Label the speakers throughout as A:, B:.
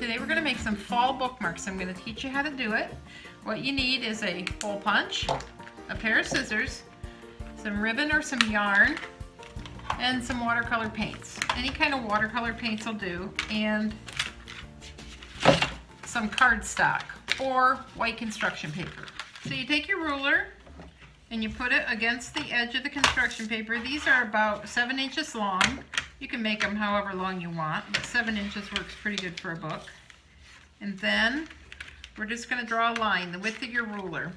A: Today we're going to make some fall bookmarks. I'm going to teach you how to do it. What you need is a hole punch, a pair of scissors, some ribbon or some yarn, and some watercolor paints. Any kind of watercolor paints will do, and some cardstock or white construction paper. So you take your ruler and you put it against the edge of the construction paper. These are about 7 inches long. You can make them however long you want, but 7 inches works pretty good for a book. And then we're just going to draw a line the width of your ruler.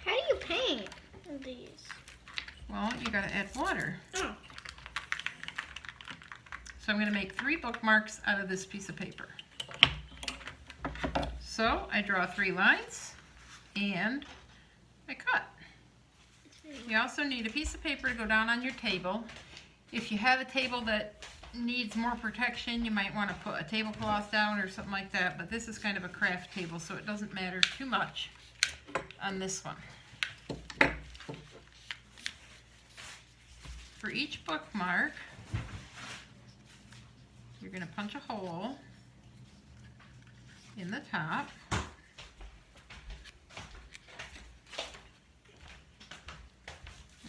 B: How do you paint these?
A: Well, you got to add water.
B: Oh.
A: So I'm going to make 3 bookmarks out of this piece of paper. So I draw 3 lines and I cut. You also need a piece of paper to go down on your table. If you have a table that needs more protection, you might want to put a tablecloth down or something like that, but this is kind of a craft table, so it doesn't matter too much on this one. For each bookmark, you're going to punch a hole in the top.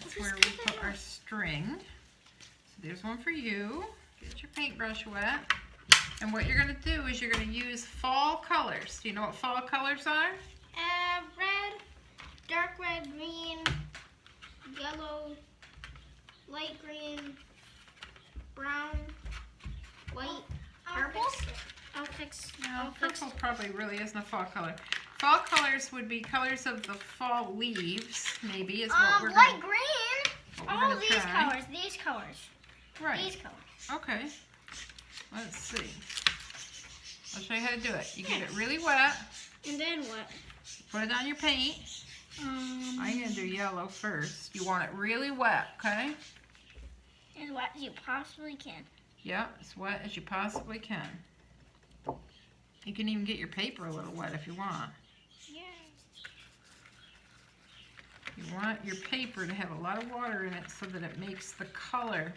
A: That's where we put our string. So there's one for you. Get your paintbrush wet. And what you're going to do is you're going to use fall colors. Do you know what fall colors are?
B: Red, dark red, green, yellow, light green, brown, white, purple. I'll fix.
A: No, purple probably really isn't a fall color. Fall colors would be colors of the fall leaves, maybe, is what we're
B: light
A: gonna,
B: green.
A: what we're gonna
B: These
A: try.
B: colors, these colors.
A: Right.
B: These colors.
A: Okay. Let's see. I'll show you how to do it. You get it really wet.
B: And then what?
A: Put it on your paint. I'm going to do yellow first. You want it really wet, okay?
B: As wet as you possibly can.
A: Yeah, as wet as you possibly can. You can even get your paper a little wet if you want.
B: Yeah.
A: You want your paper to have a lot of water in it so that it makes the color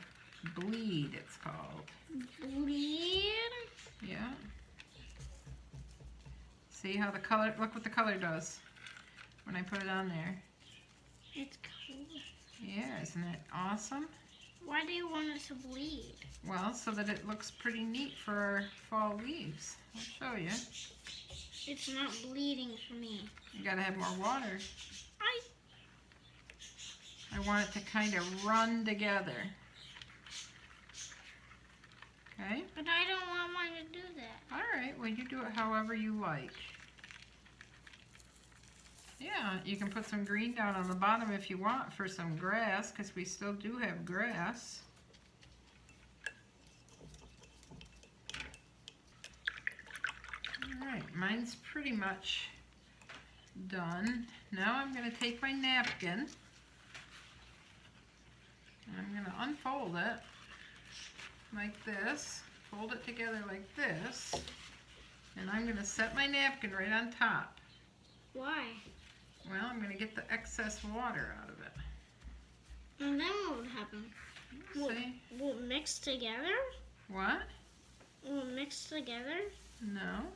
A: bleed, it's called.
B: Bleed?
A: Yeah. See how the color, look what the color does when I put it on there.
B: It's cool.
A: Yeah, isn't it awesome?
B: Why do you want it to bleed?
A: Well, so that it looks pretty neat for our fall leaves. I'll show you.
B: It's not bleeding for me.
A: You gotta have more water. I want it to kind of run together. Okay?
B: But I don't want mine to do that.
A: Alright, well you do it however you like. Yeah, you can put some green down on the bottom if you want for some grass, because we still do have grass. Alright, mine's pretty much done. Now I'm going to take my napkin. I'm going to unfold it like this, fold it together like this, and I'm going to set my napkin right on top.
B: Why?
A: Well, I'm going to get the excess water out of it.
B: And then what would happen?
A: See?
B: Will it mix together?
A: What?
B: Will it mix together?
A: No,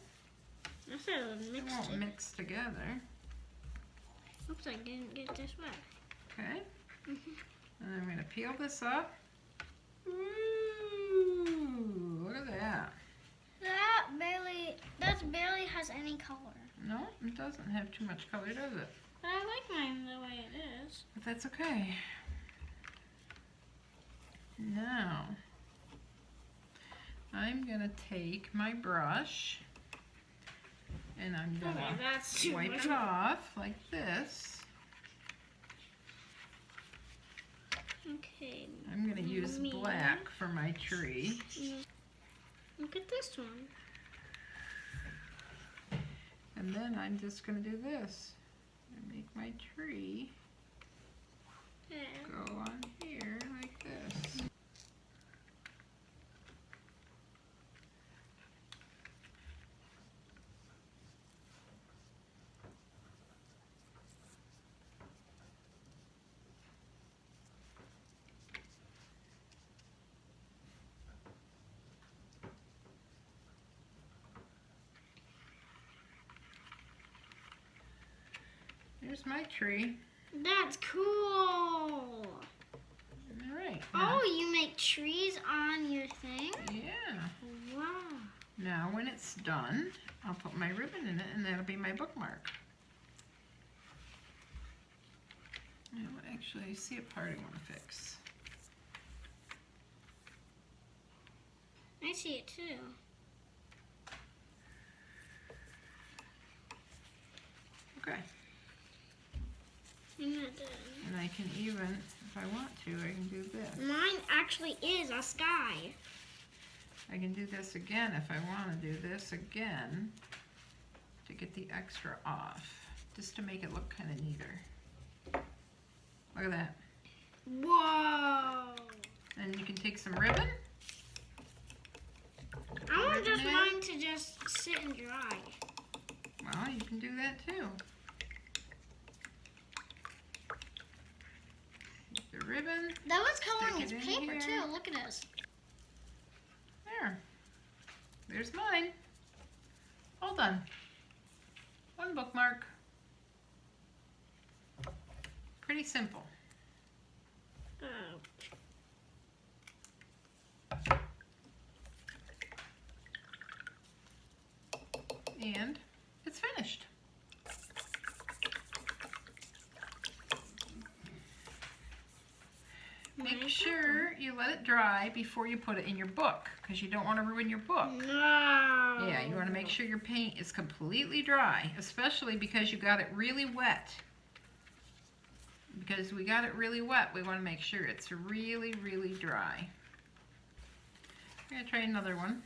B: I thought it would
A: it
B: mix
A: won't
B: together.
A: mix together.
B: Oops, I didn't get this wet.
A: Okay?
B: Mhm.
A: And I'm going to peel this up. Ooh, look at that.
B: That barely has any color.
A: No, it doesn't have too much color, does it?
B: But I like mine the way it is.
A: But that's okay. Now, I'm going to take my brush and I'm going
B: Okay, that's
A: to
B: too
A: wipe
B: much.
A: it off like this.
B: Okay.
A: I'm going to use black for my tree.
B: Look at this one.
A: And then I'm just going to do this. I make my tree
B: Yeah.
A: go on here like this. There's my tree.
B: That's cool.
A: All right.
B: Oh, you make trees on your thing?
A: Yeah.
B: Wow.
A: Now when it's done, I'll put my ribbon in it and that'll be my bookmark. Now, actually, I see a part I want to fix.
B: I see it too.
A: Okay.
B: I'm not done.
A: And I can even, if I want to, I can do this.
B: Mine actually is a sky.
A: I can do this again if I want to do this again to get the extra off, just to make it look kind of neater. Look at that.
B: Whoa.
A: And you can take some ribbon.
B: I want just
A: Ribbon.
B: mine to just sit and dry.
A: Well, you can do that too. Take the ribbon.
B: That was coloring
A: Stick
B: his
A: it in
B: paper
A: here.
B: too. Look at this.
A: There. There's mine. All done. One bookmark. Pretty simple.
B: Oh.
A: And it's finished. Make sure you let it dry before you put it in your book, because you don't want to ruin your book.
B: No.
A: Yeah, you want to make sure your paint is completely dry, especially because you got it really wet. Because we got it really wet, we want to make sure it's really, really dry. I'm going to try another one.